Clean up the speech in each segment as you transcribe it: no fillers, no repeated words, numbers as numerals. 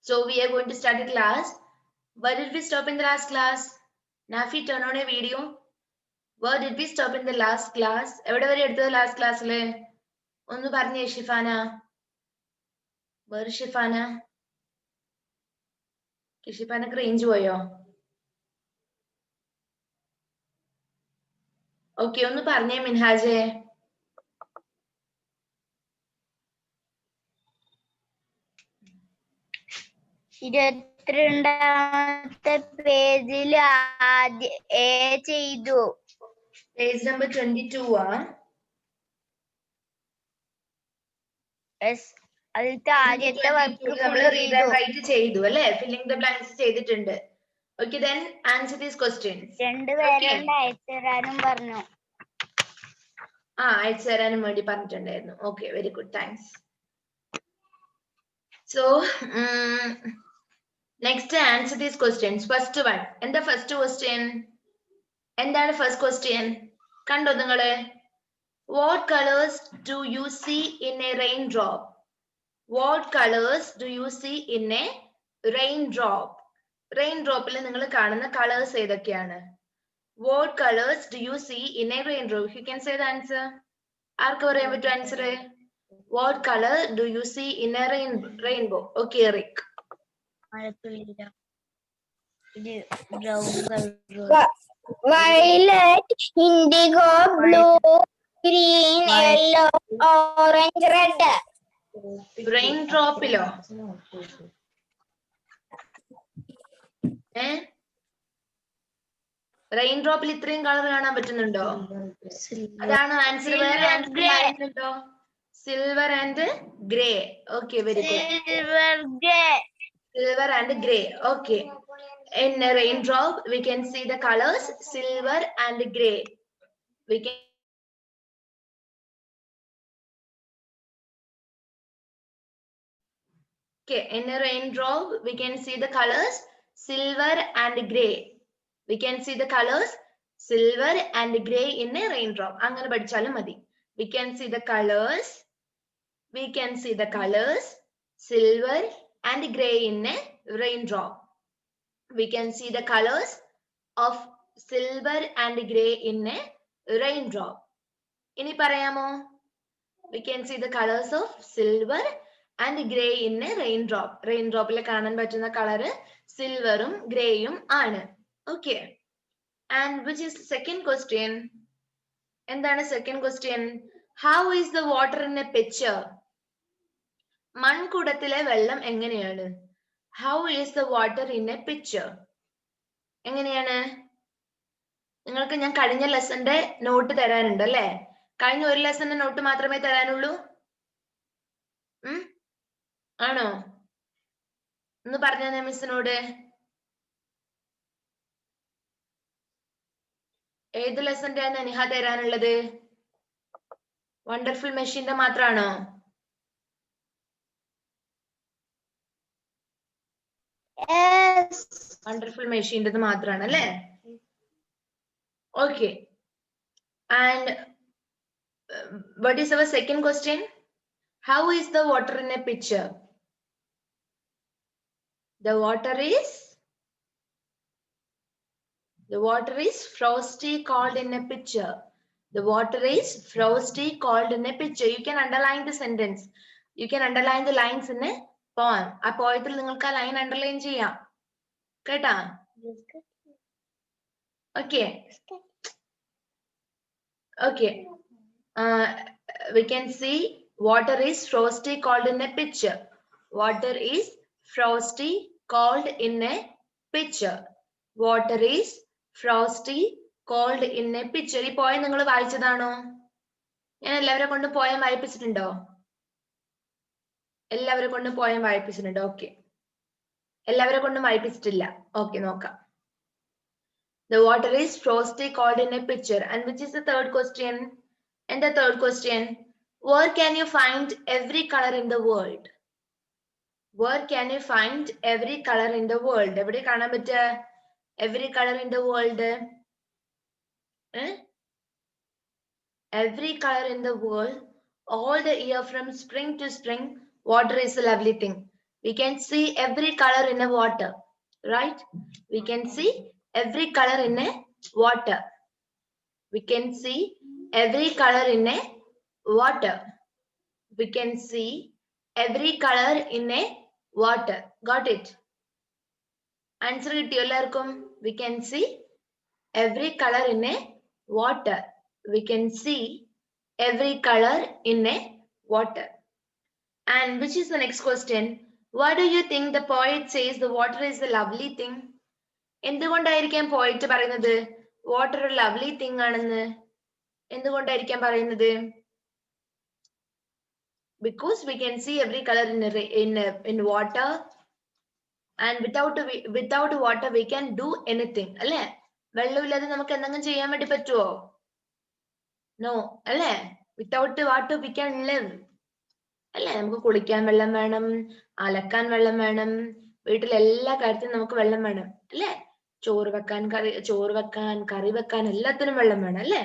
So we are going to start the class. Where did we stop in the last class? Nafi, turn on a video. Where did we stop in the last class? എവിടെ വരെ എടുത്തത് last classല്? ഒന്ന് പറഞ്ഞേ Shifana. Where is Shifana? ഷിഫാനക്ക് range പോയോ? Okay, ഒന്ന് പറഞ്ഞേ മിൻഹാജെ. ഇരുപത്തിരണ്ടാമത്തെ പേജിൽ എ ചെയ്തു. പേജ് നമ്പർ 22 ആ? അതിലത്തെ ആദ്യത്തെ വർക്ക് നമ്മൾ റീഡ് ആൻഡ് റൈറ്റ് ചെയ്തു അല്ലേ? ഫില്ലിംഗ് ദ ബ്ലാങ്ക്സ് ചെയ്തിട്ടുണ്ട്. Okay, then answer these questions. രണ്ടുപേരുണ്ട് അയച്ചു തരാനും പറഞ്ഞു. അയച്ചു തരാനും വേണ്ടി പറഞ്ഞിട്ടുണ്ടായിരുന്നു. Okay, very good, thanks. So next answer these questions. First one, എന്താ first question? എന്താണ് first question? കണ്ടോ നിങ്ങള്? What colors do you see in a raindrop? What colors do you see in a raindrop? Raindropil നിങ്ങൾ കാണുന്ന colors ഏതൊക്കെയാണ്? What colors do you see in a raindrop? You can say the answer. ആർക്ക് പറയാൻ പറ്റും answer? What color do you see in a rainbow? Okay, Rick. Violet, indigo, blue, green, yellow, orange, red. Raindropilo. റെയിൻഡ്രോപ്പിൽ ഇത്രയും colour കാണാൻ പറ്റുന്നുണ്ടോ? അതാണ് answer. വേറെ answer പറയുന്നുണ്ടോ? Silver and grey. Okay, very good. Silver and gray. Okay. In a raindrop, we can see the colors silver and gray. We can in a raindrop, we can see the colors silver and gray. We can see the colors silver and gray in a raindrop. അങ്ങനെ പഠിച്ചാലും മതി. We can see the colors. We can see the colors silver and gray in a raindrop. We can see the colors of silver and gray in a raindrop. ഇനി പറയാമോ? We can see the colors of silver and gray in a raindrop. Raindropil കാണാൻ പറ്റുന്ന colour സിൽവറും ഗ്രേയും ആണ്. Okay. And which is the second question? എന്താണ് second question? How is the water in a pitcher? മൺകുടത്തിലെ വെള്ളം എങ്ങനെയാണ്? How is the water in a pitcher? എങ്ങനെയാണ്? നിങ്ങൾക്ക് ഞാൻ കഴിഞ്ഞ ലെസന്റെ നോട്ട് തരാനുണ്ട് അല്ലേ? കഴിഞ്ഞ ഒരു ലെസന്റെ നോട്ട് മാത്രമേ തരാനുള്ളൂ? ആണോ? ഒന്ന് പറഞ്ഞ മിസ്സിനോട്. ഏത് ലെസന്റെ ആണ് നിഹ തരാനുള്ളത്? വണ്ടർഫുൾ മെഷീന്റെ മാത്രാണോ? വണ്ടർഫുൾ മെഷീൻ്റെ മാത്രാണ് അല്ലേ? Okay. And what is our second question? How is the water in a pitcher? The water is frosty cold in a pitcher. The water is frosty cold in a pitcher. You can underline the sentence. You can underline the lines in a poem. ആ പോയത്തിൽ നിങ്ങൾക്ക് ആ line underline ചെയ്യാം കേട്ടാ? Okay. Okay. We can see water is frosty cold in a pitcher. Water is frosty cold in a pitcher. Water is frosty cold in a pitcher. ഈ poem നിങ്ങൾ വായിച്ചതാണോ? ഞാൻ എല്ലാവരെ കൊണ്ട് പോയം വായിപ്പിച്ചിട്ടുണ്ടോ? എല്ലാവരെ കൊണ്ട് പോയം വായിപ്പിച്ചിട്ടുണ്ടോ? ഓക്കെ, എല്ലാവരെ കൊണ്ടും വായിപ്പിച്ചിട്ടില്ല. ഓക്കെ, നോക്കാം. The water is frosty cold in a pitcher. And which is the third question? And the third question, where can you find every color in the world? Where can you find every color in the world? എവിടെ കാണാൻ പറ്റുക every color in the world? Every color in the world, all the year from spring to spring, water is a lovely thing. We can see every color in a water, right? We can see every color in a water. We can see every color in a water. We can see every color in a water. Got it? Answer കിട്ടിയോ എല്ലാവർക്കും? We can see every color in a water. We can see every color in a water. And which is the next question? Why do you think the poet says the water is a lovely thing? എന്തുകൊണ്ടായിരിക്കാം പോയിറ്റ് പറയുന്നത് water ഒരു lovely thing ആണെന്ന്? എന്തുകൊണ്ടായിരിക്കാം പറയുന്നത്? Because we can see every color in water, and without water we can do anything. അല്ലേ? വെള്ളമില്ലാതെ നമുക്ക് എന്തെങ്കിലും ചെയ്യാൻ വേണ്ടി പറ്റുമോ? No. അല്ലേ? Without water we can live. അല്ലേ? നമുക്ക് കുളിക്കാൻ വെള്ളം വേണം, അലക്കാൻ വെള്ളം വേണം, വീട്ടിലെ എല്ലാ കാര്യത്തിനും നമുക്ക് വെള്ളം വേണം. അല്ലേ? ചോറ് വെക്കാൻ, കറി വെക്കാൻ എല്ലാത്തിനും വെള്ളം വേണം. അല്ലേ?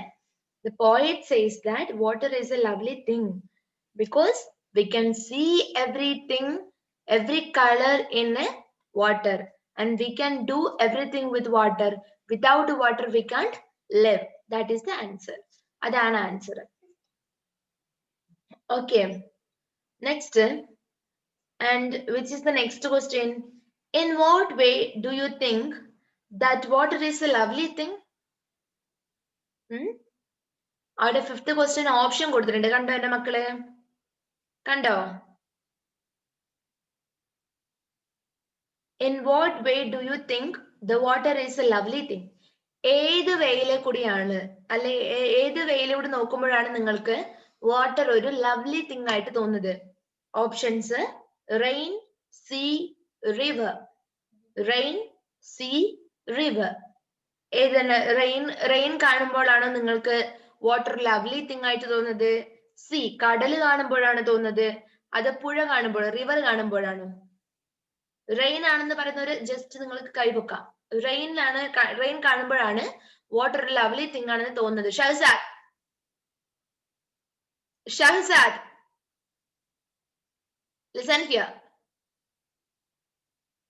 The poet says that water is a lovely thing because we can see everything, every color in a water, and we can do everything with water. Without water we can't live. That is the answer. Adana answer. Okay. Next, and which is the next question? In what way do you think that water is a lovely thing? അവിടെ 5th question option കൊടുത്തിട്ടുണ്ട്. കണ്ടോ എന്റെ മക്കളെ? കണ്ടോ? In what way do you think the water is a lovely thing? ഏത് വേയിലെ കൂടിയാണ്, അല്ലെ ഏത് വേയിലൂടെ നോക്കുമ്പോഴാണ് നിങ്ങൾക്ക് വാട്ടർ ഒരു ലവ്ലി തിങ് ആയിട്ട് തോന്നുന്നത്? Options: rain, sea, river. Rain, sea, river. ഏതാണ്? റെയിൻ കാണുമ്പോഴാണോ നിങ്ങൾക്ക് വാട്ടർ ലവ്ലി തിങ് ആയിട്ട് തോന്നുന്നത്? സീ, കടല് കാണുമ്പോഴാണ് തോന്നുന്നത്? അത് പുഴ കാണുമ്പോൾ, റിവർ കാണുമ്പോഴാണോ? റെയിൻ ആണെന്ന് പറയുന്നവര് ജസ്റ്റ് നിങ്ങൾക്ക് കൈവക്കാം. റെയിൻ കാണുമ്പോഴാണ് വാട്ടർ ലവ്ലി തിങ് ആണെന്ന് തോന്നുന്നത്. Shahzad, listen here.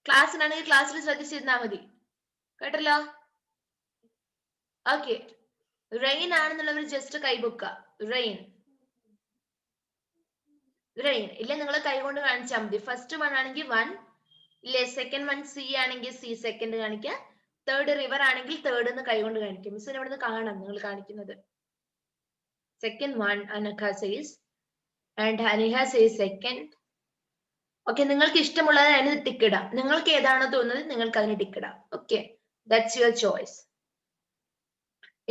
ക്ലാസ്സിനാണെങ്കിൽ ക്ലാസ്സിൽ ശ്രദ്ധിച്ചിരുന്നാ മതി. കേട്ടല്ലോ? ഓക്കെ. റെയിൻ ആണെന്നുള്ളവർ ജസ്റ്റ് കൈവക്കുക. റെയിൻ ഇല്ല, നിങ്ങൾ കൈകൊണ്ട് കാണിച്ചാൽ മതി. ഫസ്റ്റ് വൺ ആണെങ്കിൽ 1, ഇല്ലേ? സെക്കൻഡ് വൺ സി ആണെങ്കിൽ സി സെക്കൻഡ് കാണിക്കുക. തേർഡ് റിവർ ആണെങ്കിൽ തേർഡ് എന്ന് കൈകൊണ്ട് കാണിക്കും. മിസ്സിന് ഇവിടുന്ന് കാണാം നിങ്ങൾ കാണിക്കുന്നത്. Second one Anagha says and Haniha says second. Okay, നിങ്ങൾക്ക് ഇഷ്ടമുള്ളത് അതിന് ടിക്കിടാം. നിങ്ങൾക്ക് ഏതാണോ തോന്നുന്നത് നിങ്ങൾക്ക് അതിന് ടിക്കിടാം. Okay, that's your choice.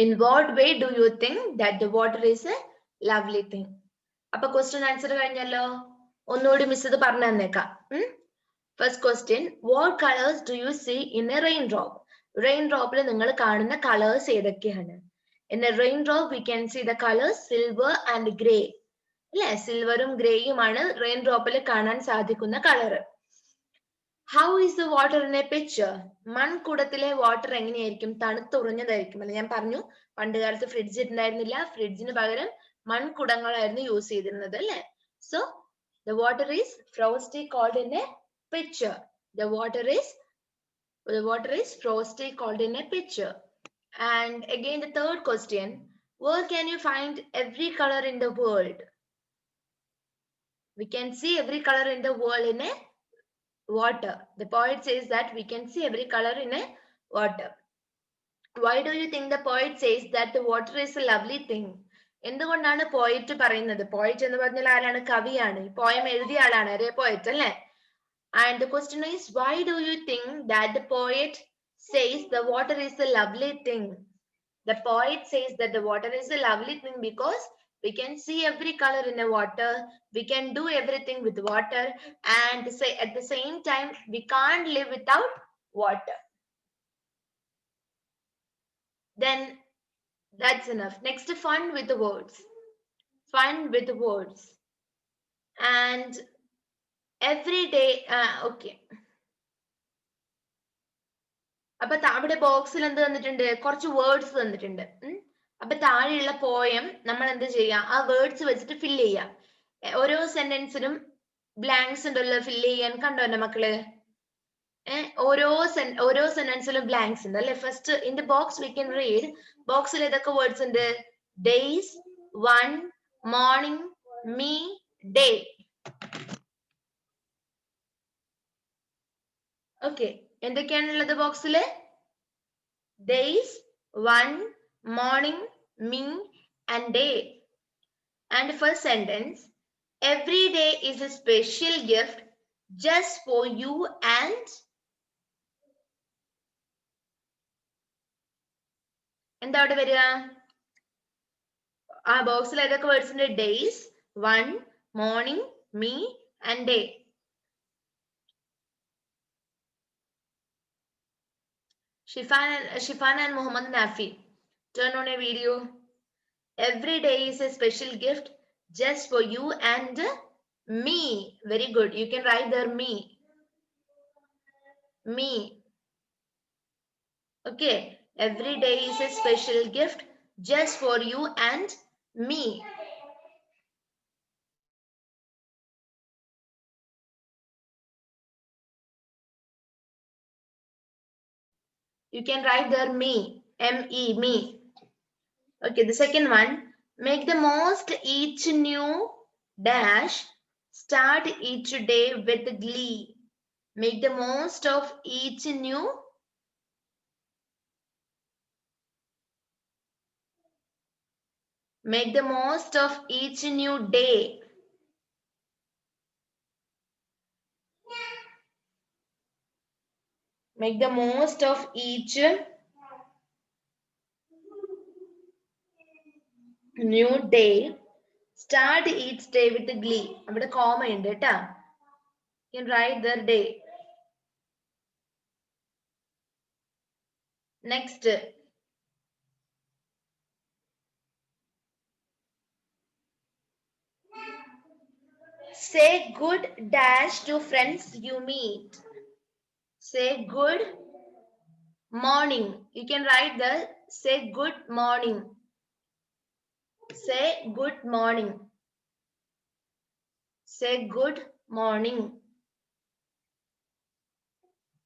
In what way do you think that the water is a lovely thing? അപ്പൊ ക്വസ്റ്റ്യൻ ആൻസർ കഴിഞ്ഞല്ലോ. ഒന്നുകൂടി മിസ് ഇത് പറഞ്ഞു തന്നേക്കാം. First question: what colors do you see in a raindrop? റെയിൻഡ്രോപ്പിൽ നിങ്ങൾ കാണുന്ന കളേഴ്സ് ഏതൊക്കെയാണ്? In a raindrop we can see the colors silver and grey. അല്ലെ? സിൽവറും ഗ്രേയുമാണ് റെയിൻഡ്രോപ്പിൽ കാണാൻ സാധിക്കുന്ന colour. How is the water in a pitcher? മൺകുടത്തിലെ വാട്ടർ എങ്ങനെയായിരിക്കും? തണുത്തുറഞ്ഞതായിരിക്കും. അല്ലെ? ഞാൻ പറഞ്ഞു പണ്ട് കാലത്ത് ഫ്രിഡ്ജ് ഉണ്ടായിരുന്നില്ല. ഫ്രിഡ്ജിന് പകരം മൺകുടങ്ങളായിരുന്നു യൂസ് ചെയ്തിരുന്നത്. അല്ലെ? So the water is frosty cold in a pitcher. The water is frosty cold in a pitcher. And again the third question: where can you find every color in the world? We can see every color in the world in a water. The poet says that we can see every color in a water. Why do you think the poet says that the water is a lovely thing? എന്തുകൊണ്ടാണ് പോയിറ്റ് പറയുന്നത്? പോയിറ്റ് എന്ന് പറഞ്ഞാൽ ആരാണ്? കവിയാണ്. ഈ poem എഴുതിയ ആളാണ്. അരേ പോയിറ്റ് അല്ലേ? And the question is, why do you think that the poet says the water is a lovely thing? The poet says that the water is a lovely thing because we can see every color in the water. We can do everything with water, and at the same time we can't live without water. Then that's enough. Next, fun with the words. Fun with the words. And every day, okay. അപ്പൊ അവിടെ ബോക്സിൽ എന്ത് തന്നിട്ടുണ്ട്? കുറച്ച് words തന്നിട്ടുണ്ട്. അപ്പൊ താഴെയുള്ള poem നമ്മൾ എന്ത് ചെയ്യാം? ആ വേർഡ്സ് വെച്ചിട്ട് ഫില്ല് ചെയ്യാം. ഓരോ സെന്റൻസിനും ബ്ലാങ്ക്സ് ഉണ്ടല്ലോ ഫില്ല് ചെയ്യാൻ, കണ്ടോ എന്റെ മക്കള്? ഓരോ സെന്റൻസിലും ബ്ലാങ്ക്സ് ഉണ്ട് അല്ലെ? First in the box we can read, ബോക്സിൽ ഏതൊക്കെ വേർഡ്സ് ഉണ്ട്? Days, one, morning, me, day. Okay, എന്തൊക്കെയാണുള്ളത് ബോക്സില്? Days, one, morning, me and day. And first sentence, every day is a special gift just for you and എന്താ അവിടെ വരിക? ആ ബോക്സിൽ ഏതൊക്കെ വേർഡ്സ് ഉണ്ട്? Days, one, morning, me and day. Shifan and Muhammad Nafi, turn on a video. Every day is a special gift just for you and me. Very good. You can write there me. Me. Okay. Every day is a special gift just for you and me. You can write there me. M-E, me. Okay, the second one. Make the most each new dash. Start each day with glee. Make the most of each new. Make the most of each new day. Make the most of each new day. Start each day with glee. അവിടെ comma ഉണ്ട് കേട്ടാ. You can write the day. Next. Say good dash to friends you meet. Say good morning. You can write the say good morning. Say good morning. Say good morning.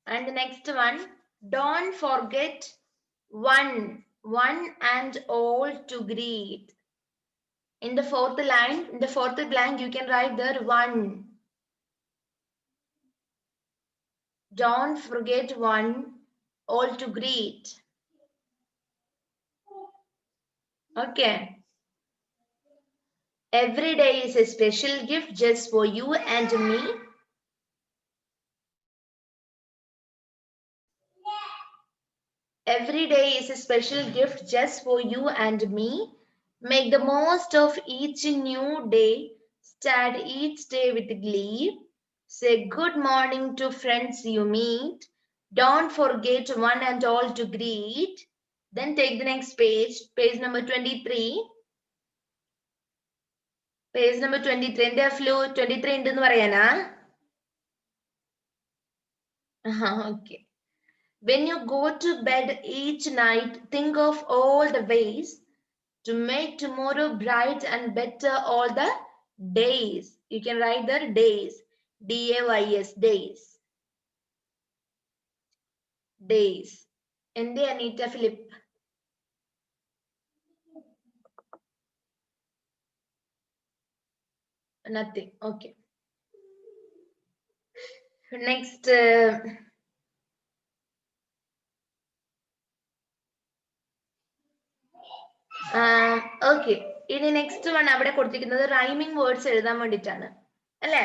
And the next one, don't forget one and all to greet. In the fourth line, in the fourth blank, you can write there one. Don't forget one, all to greet. Okay. Every day is a special gift just for you and me. Every day is a special gift just for you and me. Make the most of each new day. Start each day with glee. Say good morning to friends you meet. Don't forget one and all to greet. Then take the next page, page number 23. Page number 23. In the flow 23 into parayana. Okay. When you go to bed each night, think of all the ways to make tomorrow bright and better all the days. You can write the days. D-A-Y-S, days. Days. And the Anita Philip. Nothing. Okay. Next. Okay. ഇനി next one അവിടെ കൊടുത്തിരിക്കുന്നത് rhyming words എഴുതാൻ വേണ്ടിയിട്ടാണ് അല്ലേ?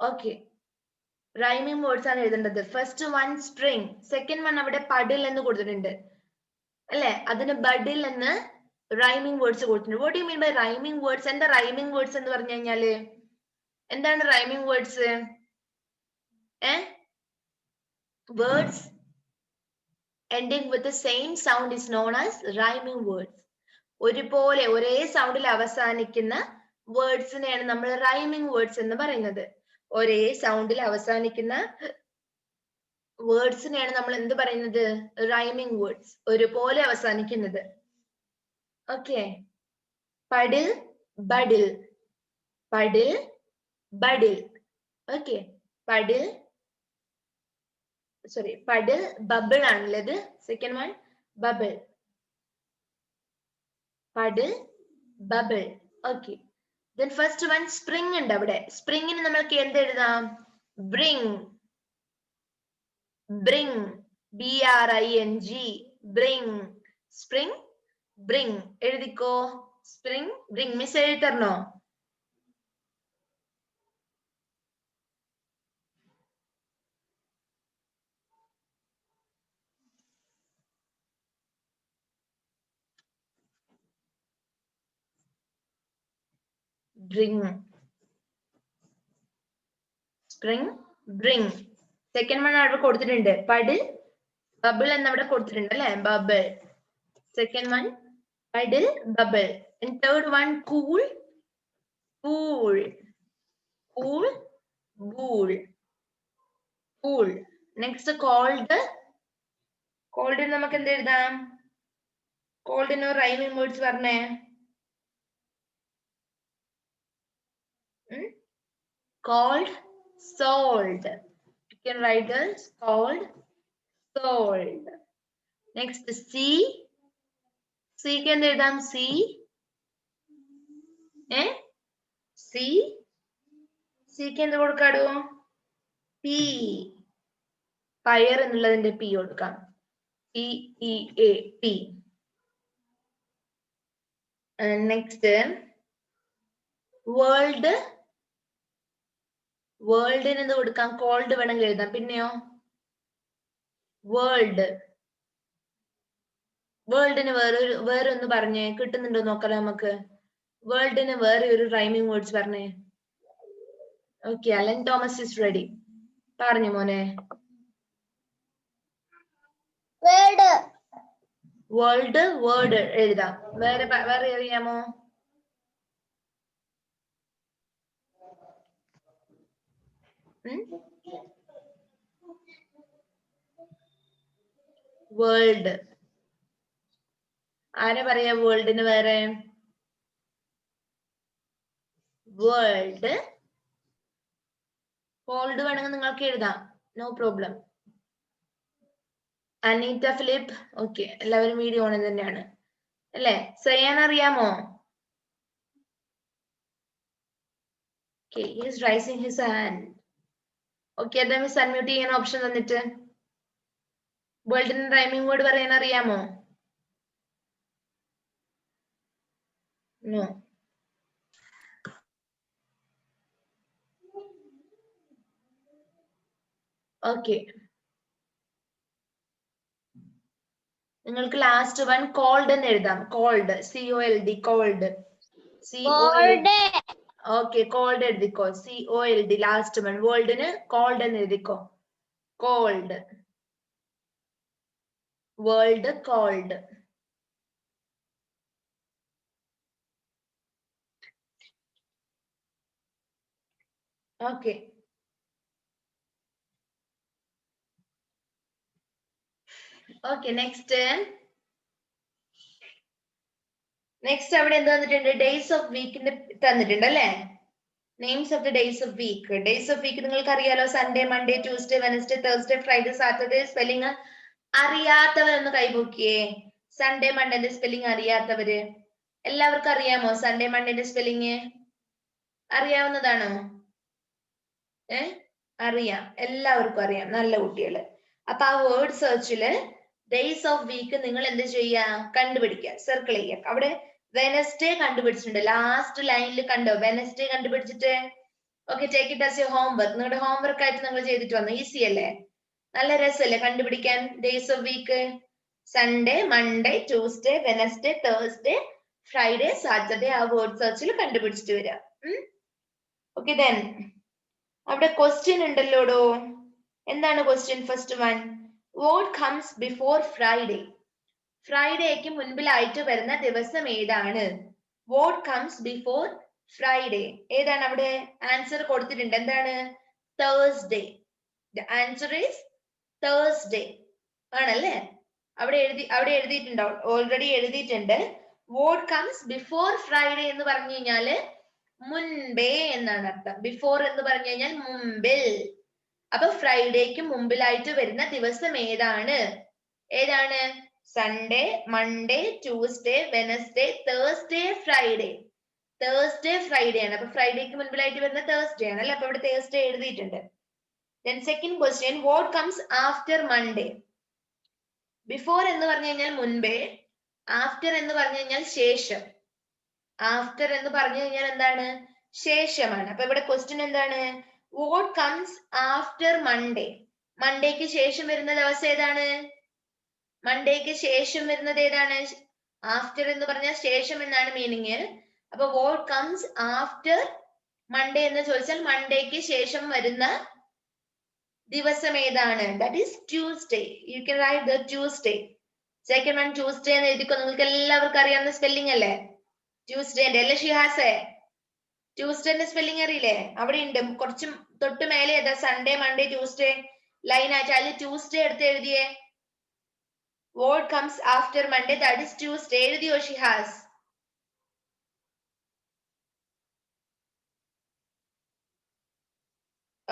Okay, rhyming words ആണ് എഴുതേണ്ടത്. First one spring, second one അവിടെ puddle എന്ന് കൊടുത്തിട്ടുണ്ട് അല്ലെ? അതിന് ബഡിൽ എന്ന് റൈമിംഗ് വേർഡ്സ് കൊടുത്തിട്ടുണ്ട്. What you mean by rhyming words? എന്താ റൈമിംഗ് വേർഡ്സ് എന്ന് പറഞ്ഞു കഴിഞ്ഞാല് എന്താണ് rhyming words? Words ending with the same sound is known as rhyming words. ഒരുപോലെ ഒരേ സൗണ്ടിൽ അവസാനിക്കുന്ന വേർഡ്സിനെയാണ് നമ്മൾ റൈമിംഗ് വേർഡ്സ് എന്ന് പറയുന്നത്. ഒരേ സൗണ്ടിൽ അവസാനിക്കുന്ന വേർഡ്സിനെയാണ് നമ്മൾ എന്ത് പറയുന്നത്? റൈമിംഗ് വേർഡ്സ്, ഒരുപോലെ അവസാനിക്കുന്നത്. ഓക്കെ, പടിൽ ബഡിൽ, പടിൽ ബഡിൽ. Okay, puddle sorry puddle bubble ആണുള്ളത്. Second one bubble, puddle bubble. Okay, then first one spring ഉണ്ട് അവിടെ. സ്പ്രിങ്ങിന് നമ്മൾക്ക് എന്ത് എഴുതാം? bring, bring, bring, bring, spring, bring. എഴുതിക്കോ, spring, bring. മിസ് എഴുതി തരണോ? bring, spring, bring. Second one അവിടെ കൊടുത്തിട്ടുണ്ട്, പടിൽ ബബിൾ എന്നവിടെ കൊടുത്തിട്ടുണ്ട് അല്ലെ, bubble. Second one puddle bubble. Third one cool, cool, cool, cool, cool. Next cold, cold നമുക്ക് എന്ത് എഴുതാം? കോൾഡിന് റൈമിംഗ് വേർഡ്സ് പറഞ്ഞേ. cold, sold. You can write this, cold, sold. Next, sea. Sea can they done sea? Sea. Sea can they കൊടുക്കാടോ? P. Fire എന്നുള്ളതിന്റെ P കൊടുക്കാം. PEA, P. Next, world. വേൾഡിന് എന്ത് കൊടുക്കാം? Called വേണമെങ്കിൽ എഴുതാം. പിന്നെയോ വേൾഡ്, വേൾഡിന് വേറൊന്ന് പറഞ്ഞേ, കിട്ടുന്നുണ്ടോ നോക്കാം നമുക്ക്. വേൾഡിന് വേറെ ഒരു റൈമിംഗ് വേർഡ്സ് പറഞ്ഞേ. Okay, Alan Thomas is ready. പറഞ്ഞു മോനെ. വേൾഡ്, വേർഡ് എഴുതാം. വേറെ അറിയാമോ? വേൾഡ് ആരെ പറയാ? വേൾഡിന് വേറെ വേൾഡ്. കോൾഡ് വേണമെങ്കിൽ നിങ്ങൾക്ക് എഴുതാം, no problem. Anita Philip, okay, എല്ലാവരും വീഡിയോ ഓൺ തന്നെയാണ് അല്ലേ? സയാൻ അറിയാമോ? Okay, he is raising his hand. Okay, അതെ മിസ് അൺമ്യൂട്ട് ചെയ്യാൻ ഓപ്ഷൻ തന്നിട്ട്. വേൾഡിന് റൈമിംഗ് വേർഡ് പറയാൻ അറിയാമോ? നോ. ഓക്കെ, നിങ്ങൾക്ക് ലാസ്റ്റ് വൺ കോൾഡ് എന്ന് എഴുതാം. Cold, COLD, cold. Okay, cold എഴുതിക്കോ, COLD ലാസ്റ്റ് വൺ. വേൾഡിന് കോൾഡ് എന്ന് എഴുതിക്കോ, cold. World, cold. Okay, okay. Next അവിടെ എന്ത് തന്നിട്ടുണ്ട്? ഡേയ്സ് ഓഫ് വീക്കിന്റെ തന്നിട്ടുണ്ട് അല്ലെ? Names of the days of week. Days of week നിങ്ങൾക്ക് അറിയാലോ. Sunday, Monday, Tuesday, Wednesday, Thursday, Friday, Saturday. Spelling അറിയാത്തവരൊന്ന് കൈപൊക്കിയേ. സൺഡേ മൺഡേന്റെ സ്പെല്ലിംഗ് അറിയാത്തവര് എല്ലാവർക്കും അറിയാമോ? സൺഡേ മൺഡേന്റെ സ്പെല്ലിംഗ് അറിയാവുന്നതാണോ? അറിയാം, എല്ലാവർക്കും അറിയാം, നല്ല കുട്ടികള്. അപ്പൊ ആ വേർഡ് സെർച്ചില് ഡേയ്സ് ഓഫ് വീക്ക് നിങ്ങൾ എന്ത് ചെയ്യാ? കണ്ടുപിടിക്കുക, സർക്കിൾ ചെയ്യുക. അവിടെ വെനസ്ഡേ കണ്ടുപിടിച്ചിട്ടുണ്ട്, ലാസ്റ്റ് ലൈനിൽ കണ്ടോ? വെനസ്ഡേ കണ്ടുപിടിച്ചിട്ട്. Okay, take it as your homework. നിങ്ങളുടെ ഹോംവർക്ക് ആയിട്ട് നിങ്ങൾ ചെയ്തിട്ട് വന്നു. ഈസി അല്ലേ? നല്ല രസമല്ലേ കണ്ടുപിടിക്കാൻ? Days of week Sunday, Monday, Tuesday, Wednesday, Thursday, Friday, Saturday. ആ വേർഡ് സെർച്ചിൽ കണ്ടുപിടിച്ചിട്ട് വരാം. ഓക്കെ, ദെൻ അവിടെ ക്വസ്റ്റ്യൻ ഉണ്ടല്ലോടോ. എന്താണ് question? First one, what comes before Friday? ഫ്രൈഡേക്ക് മുൻപിലായിട്ട് വരുന്ന ദിവസം ഏതാണ്? വാട്ട് കംസ് ബിഫോർ ഫ്രൈഡേ ഏതാണ്? അവിടെ ആൻസർ കൊടുത്തിട്ടുണ്ട്. എന്താണ്? Thursday. The answer is Thursday ആണല്ലേ? അവിടെ എഴുതിയിട്ടുണ്ടാവും, ഓൾറെഡി എഴുതിയിട്ടുണ്ട്. വാട്ട് കംസ് ബിഫോർ ഫ്രൈഡേ എന്ന് പറഞ്ഞു കഴിഞ്ഞാല് മുൻപേ എന്നാണ് അർത്ഥം. ബിഫോർ എന്ന് പറഞ്ഞു കഴിഞ്ഞാൽ മുമ്പിൽ. അപ്പൊ ഫ്രൈഡേക്ക് മുമ്പിലായിട്ട് വരുന്ന ദിവസം ഏതാണ്? Sunday, Monday, Tuesday, Wednesday, Thursday, Friday. Thursday Friday ആണ്. അപ്പൊ ഫ്രൈഡേക്ക് മുൻപിലായിട്ട് വരുന്ന തേഴ്സ്ഡേ ആണ് അല്ലെ? അപ്പൊ ഇവിടെ തേഴ്സ്ഡേ എഴുതിയിട്ടുണ്ട്. Then second question, what comes after Monday? Before എന്ന് പറഞ്ഞു കഴിഞ്ഞാൽ മുൻപേ, ആഫ്റ്റർ എന്ന് പറഞ്ഞു കഴിഞ്ഞാൽ ശേഷം. ആഫ്റ്റർ എന്ന് പറഞ്ഞു കഴിഞ്ഞാൽ എന്താണ്? ശേഷമാണ്. അപ്പൊ ഇവിടെ ക്വസ്റ്റ്യൻ എന്താണ്? What comes after Monday? മൺഡേക്ക് ശേഷം വരുന്ന ദിവസം ഏതാണ്? മൺഡേക്ക് ശേഷം വരുന്നത് ഏതാണ്? ആഫ്റ്റർ എന്ന് പറഞ്ഞാൽ ശേഷം എന്നാണ് മീനിങ്. അപ്പൊ വാട്ട് കംസ് ആഫ്റ്റർ മൺഡേ എന്ന് ചോദിച്ചാൽ മൺഡേക്ക് ശേഷം വരുന്ന ദിവസം ഏതാണ്? That is Tuesday. You can write the Tuesday. Second one Tuesday എന്ന് എഴുതിക്കോ. നിങ്ങൾക്ക് എല്ലാവർക്കും അറിയാവുന്ന സ്പെല്ലിംഗ് അല്ലേ ട്യൂസ്ഡേന്റെ? അല്ലെ ഷിഹാസേ? ട്യൂസ്ഡേന്റെ സ്പെല്ലിംഗ് അറിയില്ലേ? അവിടെ ഉണ്ട്, കുറച്ച് തൊട്ട് മേലെ ഏതാ? സൺഡേ, മൺഡേ, ട്യൂസ്ഡേ ലൈൻ ആയിട്ട് അതിൽ ട്യൂസ്ഡേ എടുത്ത് എഴുതിയേ. What comes after Monday? That is Tuesday. എഴുതിയോ ഷിഹാസ്?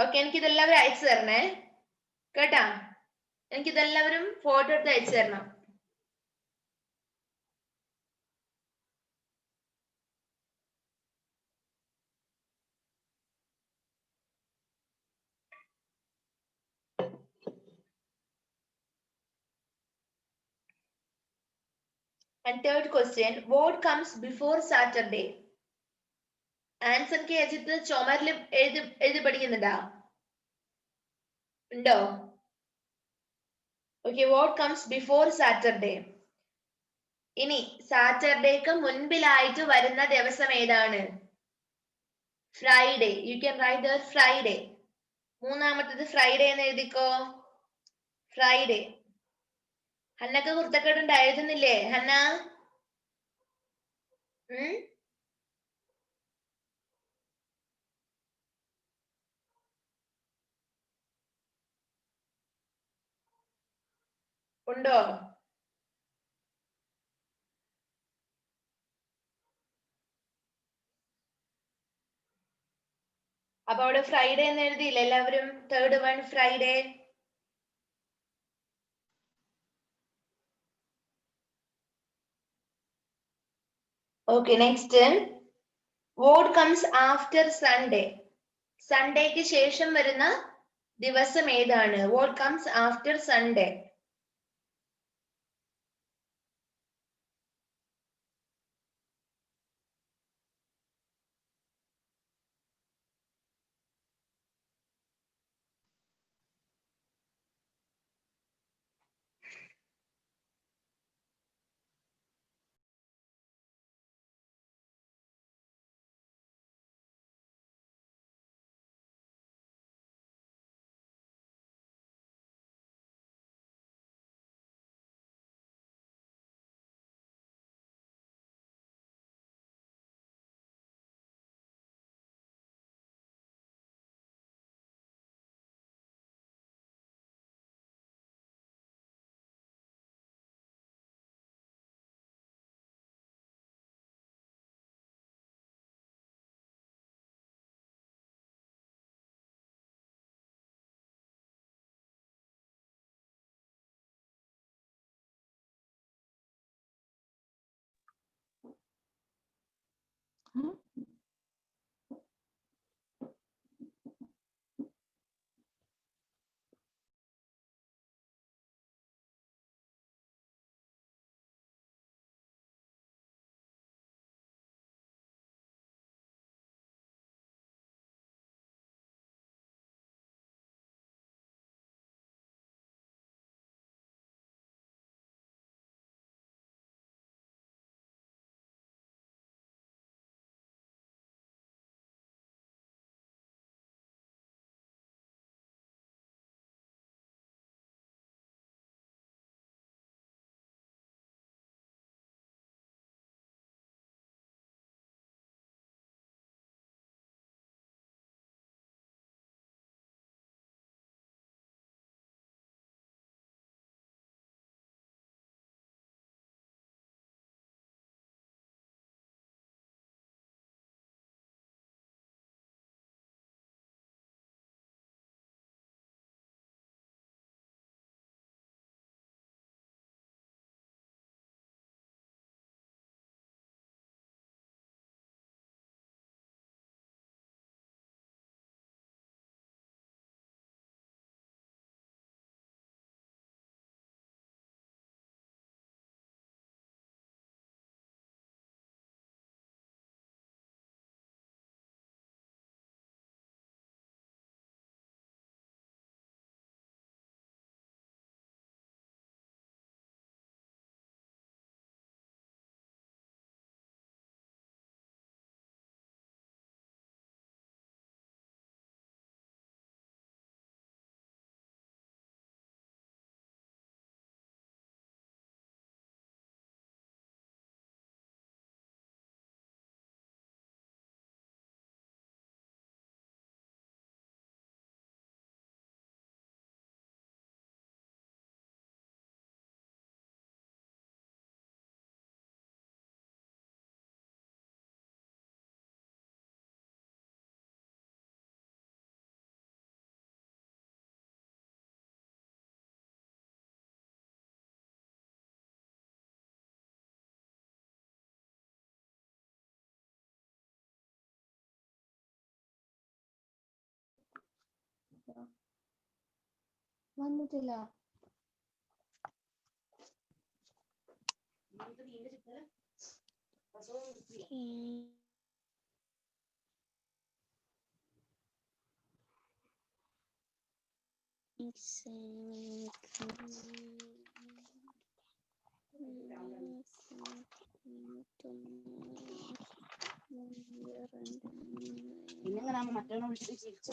ഓക്കെ, എനിക്ക് ഇതെല്ലാവരും അയച്ചു തരണേ കേട്ടാ. എനിക്ക് ഇതെല്ലാവരും ഫോട്ടോ എടുത്ത് അയച്ചു തരണം. And third question, what comes before Saturday? Answer K Ajith ചുമരിൽ എഴുതി പഠിക്കുന്നുണ്ടാ? ഉണ്ടോ? Okay, what comes before Saturday? ഇനി സാറ്റർഡേക്ക് മുൻപിലായിട്ട് വരുന്ന ദിവസം ഏതാണ്? Friday. You can write the Friday. മൂന്നാമത്തേത് ഫ്രൈഡേ എന്ന് എഴുതിക്കോ. ഫ്രൈഡേ. ഹന്നക്ക് കുർത്തക്കേടുണ്ട്, എഴുതുന്നില്ലേ ഹന്ന? ഉണ്ടോ? അപ്പൊ അവിടെ ഫ്രൈഡേ എന്ന് എഴുതിയില്ല എല്ലാവരും? Third one Friday. Okay, next, what comes after Sunday? സൺഡേക്ക് ശേഷം വരുന്ന ദിവസം ഏതാണ്? What comes after Sunday? വന്നിട്ടില്ല. പിന്നെ മറ്റവനെ വിളിച്ചിട്ട് ചിരിച്ചു